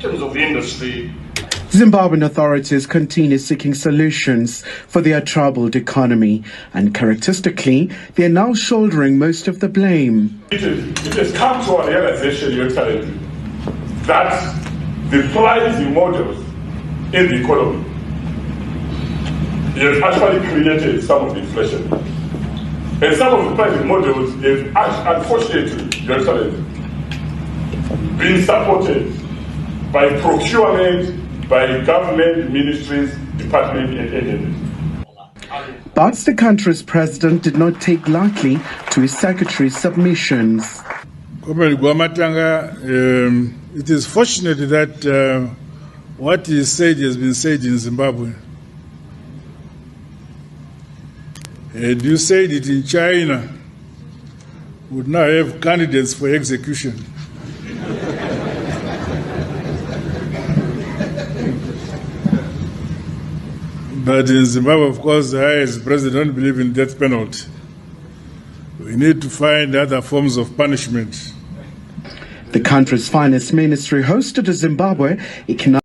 terms of industry, Zimbabwean authorities continue seeking solutions for their troubled economy, and characteristically, they are now shouldering most of the blame. It has come to a realization, Your Excellency, that the pricing models in the economy have actually created some of the inflation. And some of the pricing models have, unfortunately, Your Excellency, been supported by procurement, by government, ministries, departments, and agencies. But the country's president did not take lightly to his secretary's submissions. Comrade Guvamatanga, it is fortunate that what he said has been said in Zimbabwe. And you said it in China, would now have candidates for execution. But in Zimbabwe, of course, I as president don't believe in death penalty. We need to find other forms of punishment. The country's finance ministry hosted a Zimbabwe economic.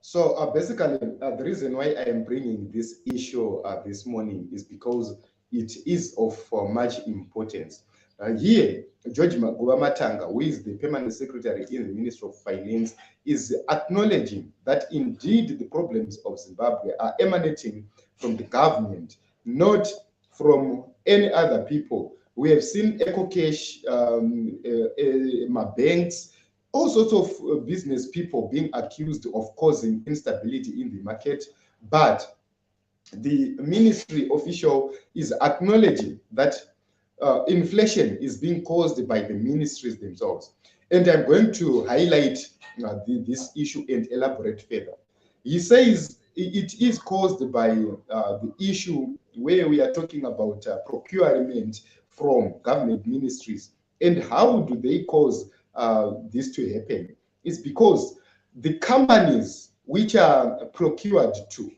So basically, the reason why I am bringing this issue this morning is because it is of much importance. Here, George Guvamatanga, who is the permanent secretary in the Ministry of Finance, is acknowledging that indeed the problems of Zimbabwe are emanating from the government, not from any other people. We have seen EcoCash, banks, all sorts of business people being accused of causing instability in the market, but the ministry official is acknowledging that inflation is being caused by the ministries themselves. And I'm going to highlight this issue and elaborate further. He says it is caused by the issue where we are talking about procurement from government ministries. And how do they cause this to happen? It's because the companies which are procured to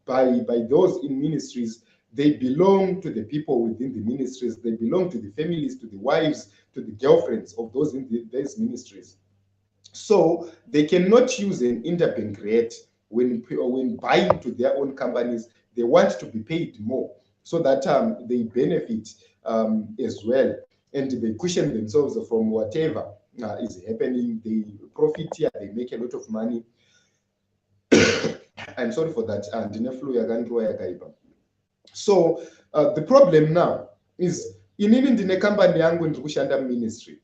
by those in ministries, they belong to the people within the ministries. They belong to the families, to the wives, to the girlfriends of those in these ministries. So they cannot use an interbank rate when buying to their own companies. They want to be paid more so that they benefit as well, and they cushion themselves from whatever is happening. They profit here, they make a lot of money. I'm sorry for that. So the problem now is inini ndine company yangu ndiri kushanda ministry.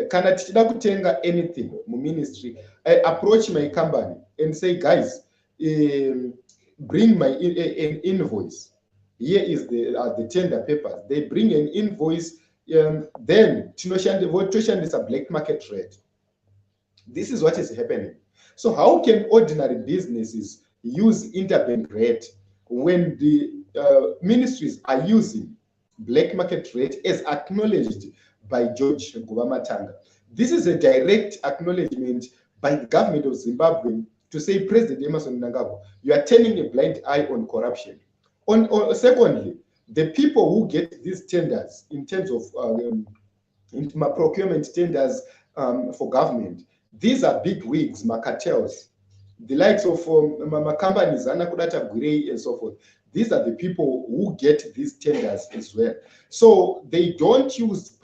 Kana tichida kutenga anything mu ministry, I approach my company and say, guys, bring my an invoice. Here is the tender papers. They bring an invoice, then is a black market rate. This is what is happening. So how can ordinary businesses use interbank rate when the ministries are using black market rate as acknowledged by George Guvamatanga? This is a direct acknowledgement by the government of Zimbabwe to say, President Mnangagwa, you are turning a blind eye on corruption. Secondly, the people who get these tenders in terms of procurement tenders for government, these are big wigs, cartels, the likes of companies, Anakudata Gurei, and so forth. These are the people who get these tenders as well. So they don't use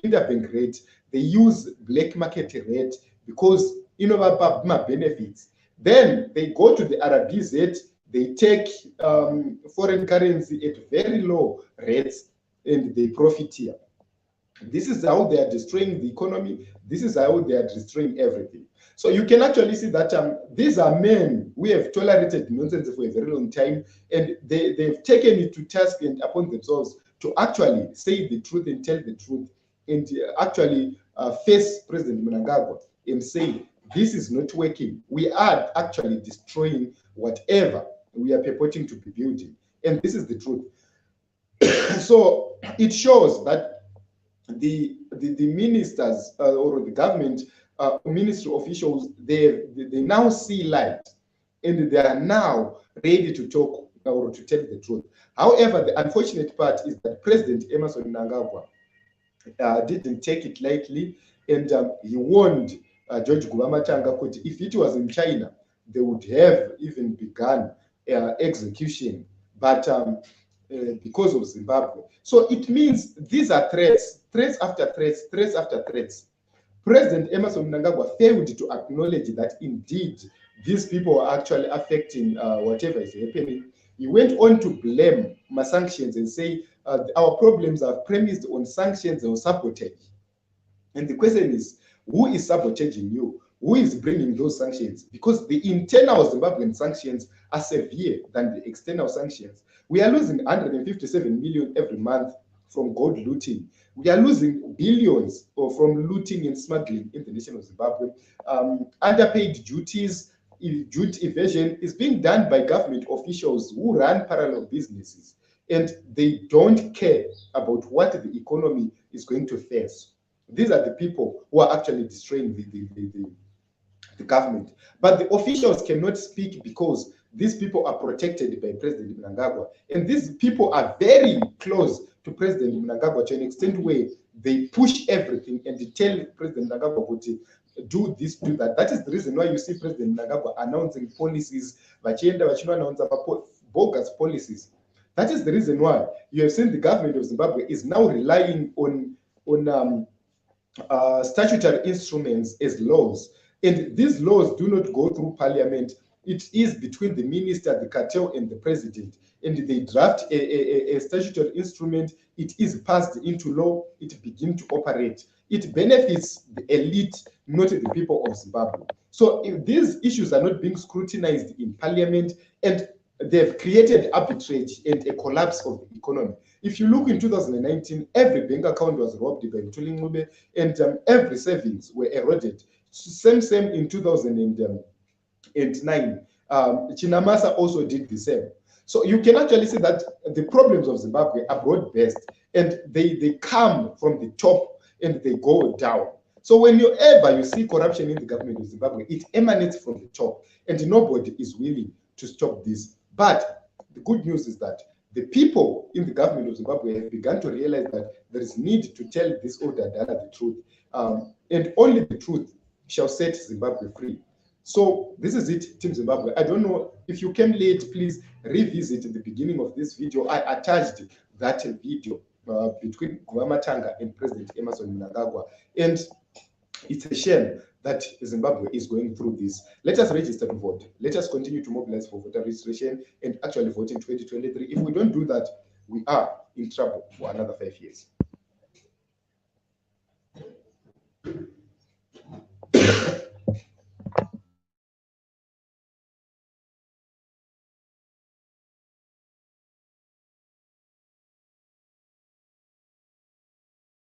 interbank rate. They use black market rate because benefits. Then they go to the RBZ. They take foreign currency at very low rates and they profit here. This is how they are destroying the economy. This is how they are destroying everything. So you can actually see that these are men who have tolerated nonsense for a very long time, and they've taken it to task and upon themselves to actually say the truth and tell the truth and actually face President Mnangagwa and say, this is not working. We are actually destroying whatever we are purporting to be building. And this is the truth. So it shows that the ministers or the government ministry officials, they now see light and they are now ready to talk or to tell the truth. However, the unfortunate part is that President Mnangagwa didn't take it lightly, and he warned George Guvamatanga that if it was in China, they would have even begun execution, but because of Zimbabwe. So it means these are threats, threats after threats, threats after threats. President Emmerson Mnangagwa failed to acknowledge that indeed these people are actually affecting whatever is happening. He went on to blame sanctions and say our problems are premised on sanctions or sabotage. And the question is, who is sabotaging you? Who is bringing those sanctions? Because the internal Zimbabwean sanctions are severe than the external sanctions. We are losing 157 million every month from gold looting. We are losing billions from looting and smuggling in the nation of Zimbabwe. Underpaid duties, duty evasion is being done by government officials who run parallel businesses, and they don't care about what the economy is going to face. These are the people who are actually destroying the government. But the officials cannot speak because these people are protected by President Mnangagwa. And these people are very close to President Mnangagwa to an extent where they push everything and they tell President Mnangagwa to do this, do that. That is the reason why you see President Mnangagwa announcing policies, bogus policies. That is the reason why you have seen the government of Zimbabwe is now relying on statutory instruments as laws. And these laws do not go through parliament. It is between the minister, the cartel, and the president. And they draft a statutory instrument. It is passed into law. It begins to operate. It benefits the elite, not the people of Zimbabwe. So if these issues are not being scrutinized in parliament, and they've created arbitrage and a collapse of the economy. If you look in 2019, every bank account was robbed by Mtuli, and every savings were eroded. Same in 2009. Chamisa also did the same. So you can actually see that the problems of Zimbabwe are broad-based, and they come from the top and they go down. So whenever you see corruption in the government of Zimbabwe, it emanates from the top, and nobody is willing to stop this. But the good news is that the people in the government of Zimbabwe have begun to realize that there is need to tell this order the truth, and only the truth shall set Zimbabwe free. So this is it, Team Zimbabwe. I don't know if you came late, please revisit the beginning of this video. I attached that video between Guvamatanga and President Emmerson Mnangagwa. And it's a shame that Zimbabwe is going through this. Let us register to vote. Let us continue to mobilize for voter registration and actually vote in 2023. If we don't do that, we are in trouble for another 5 years.